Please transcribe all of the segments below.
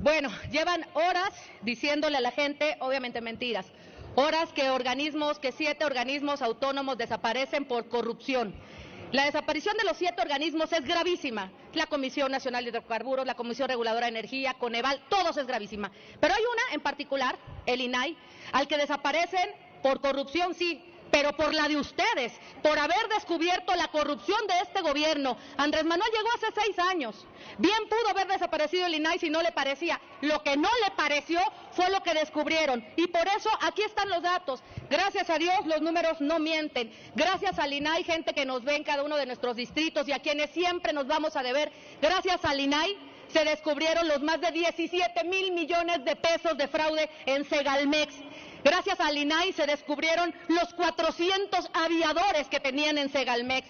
Bueno, llevan horas diciéndole a la gente, obviamente mentiras, horas que 7 organismos autónomos desaparecen por corrupción. La desaparición de los 7 organismos es gravísima. La Comisión Nacional de Hidrocarburos, la Comisión Reguladora de Energía, Coneval, todos es gravísima. Pero hay una en particular, el INAI, al que desaparecen por corrupción, sí, pero por la de ustedes, por haber descubierto la corrupción de este gobierno. Andrés Manuel llegó hace 6 años. Bien pudo haber desaparecido el INAI si no le parecía. Lo que no le pareció fue lo que descubrieron. Y por eso aquí están los datos. Gracias a Dios los números no mienten. Gracias al INAI, gente que nos ve en cada uno de nuestros distritos y a quienes siempre nos vamos a deber, gracias al INAI se descubrieron los más de 17,000 millones de pesos de fraude en Segalmex. Gracias al INAI se descubrieron los 400 aviadores que tenían en Segalmex.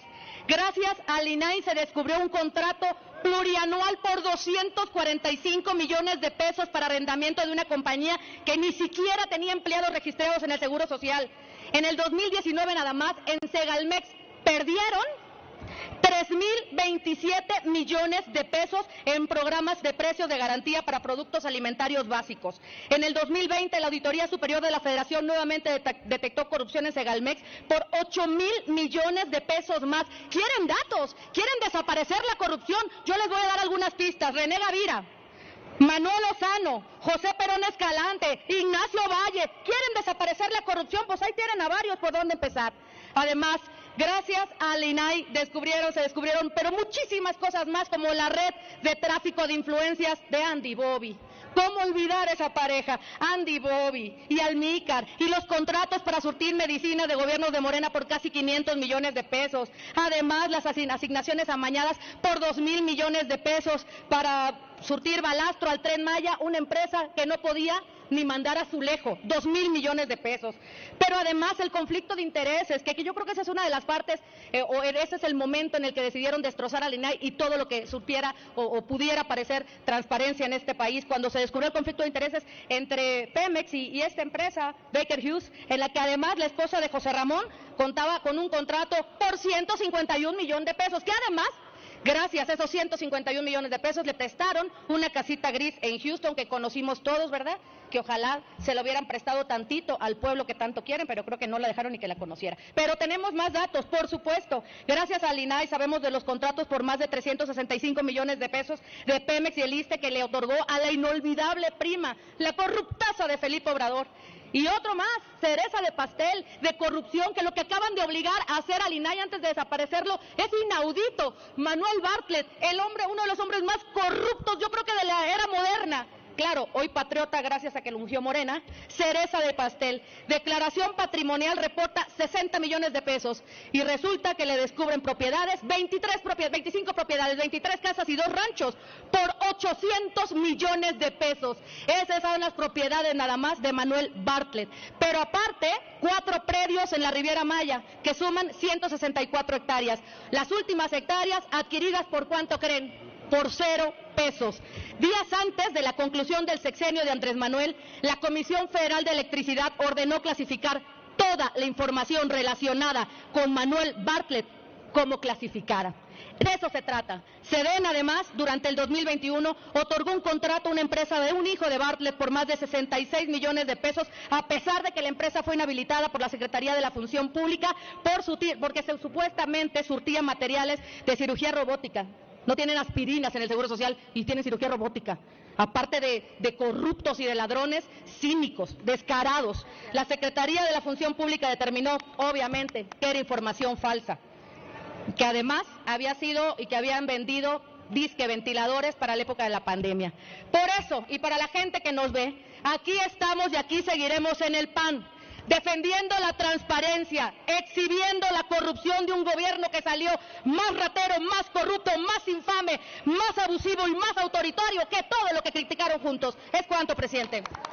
Gracias al INAI se descubrió un contrato plurianual por 245 millones de pesos para arrendamiento de una compañía que ni siquiera tenía empleados registrados en el Seguro Social. En el 2019 nada más, en Segalmex perdieron 3,027 millones de pesos en programas de precios de garantía para productos alimentarios básicos. En el 2020, la Auditoría Superior de la Federación nuevamente detectó corrupción en Segalmex por 8,000 millones de pesos más. ¿Quieren datos? ¿Quieren desaparecer la corrupción? Yo les voy a dar algunas pistas. René Gavira, Manuel Lozano, José Perón Escalante, Ignacio Valle, ¿quieren desaparecer la corrupción? Pues ahí tienen a varios por dónde empezar. Además, gracias al INAI se descubrieron, pero muchísimas cosas más, como la red de tráfico de influencias de Andy Bobby. ¿Cómo olvidar esa pareja? Andy Bobby y Almícar, y los contratos para surtir medicinas de gobiernos de Morena por casi 500 millones de pesos. Además, las asignaciones amañadas por 2,000 millones de pesos para surtir balastro al Tren Maya, una empresa que no podía ni mandar Azulejo, 2,000 millones de pesos. Pero además el conflicto de intereses, que yo creo que esa es una de las partes, o ese es el momento en el que decidieron destrozar al INAI y todo lo que supiera o pudiera parecer transparencia en este país, cuando se descubrió el conflicto de intereses entre Pemex y esta empresa, Baker Hughes, en la que además la esposa de José Ramón contaba con un contrato por 151 millones de pesos, que además, gracias a esos 151 millones de pesos, le prestaron una casita gris en Houston que conocimos todos, ¿verdad? Que ojalá se lo hubieran prestado tantito al pueblo que tanto quieren, pero creo que no la dejaron ni que la conociera. Pero tenemos más datos, por supuesto. Gracias al INAI sabemos de los contratos por más de 365 millones de pesos de Pemex y el ISSSTE que le otorgó a la inolvidable prima, la corruptaza de Felipe Obrador. Y otro más, cereza de pastel, de corrupción, que lo que acaban de obligar a hacer al INAI antes de desaparecerlo es inaudito. Manuel Bartlett, uno de los hombres más corruptos, yo creo que de la era moderna. Claro, hoy patriota gracias a que lo ungió Morena, cereza de pastel. Declaración patrimonial reporta 60 millones de pesos y resulta que le descubren propiedades, 25 propiedades, 23 casas y 2 ranchos por 800 millones de pesos. Esas son las propiedades nada más de Manuel Bartlett. Pero aparte, 4 predios en la Riviera Maya que suman 164 hectáreas. Las últimas hectáreas adquiridas ¿por cuánto creen? Por 0 pesos. Días antes de la conclusión del sexenio de Andrés Manuel, la Comisión Federal de Electricidad ordenó clasificar toda la información relacionada con Manuel Bartlett como clasificada. De eso se trata. SEDEN, además, durante el 2021, otorgó un contrato a una empresa de un hijo de Bartlett por más de 66 millones de pesos, a pesar de que la empresa fue inhabilitada por la Secretaría de la Función Pública porque supuestamente surtía materiales de cirugía robótica. No tienen aspirinas en el Seguro Social y tienen cirugía robótica. Aparte de corruptos y de ladrones cínicos, descarados. La Secretaría de la Función Pública determinó, obviamente, que era información falsa. Que además había sido y que habían vendido disque ventiladores para la época de la pandemia. Por eso, y para la gente que nos ve, aquí estamos y aquí seguiremos en el PAN. Defendiendo la transparencia, exhibiendo la corrupción de un gobierno que salió más ratero, más corrupto, más infame, más abusivo y más autoritario que todo lo que criticaron juntos. Es cuanto, presidente.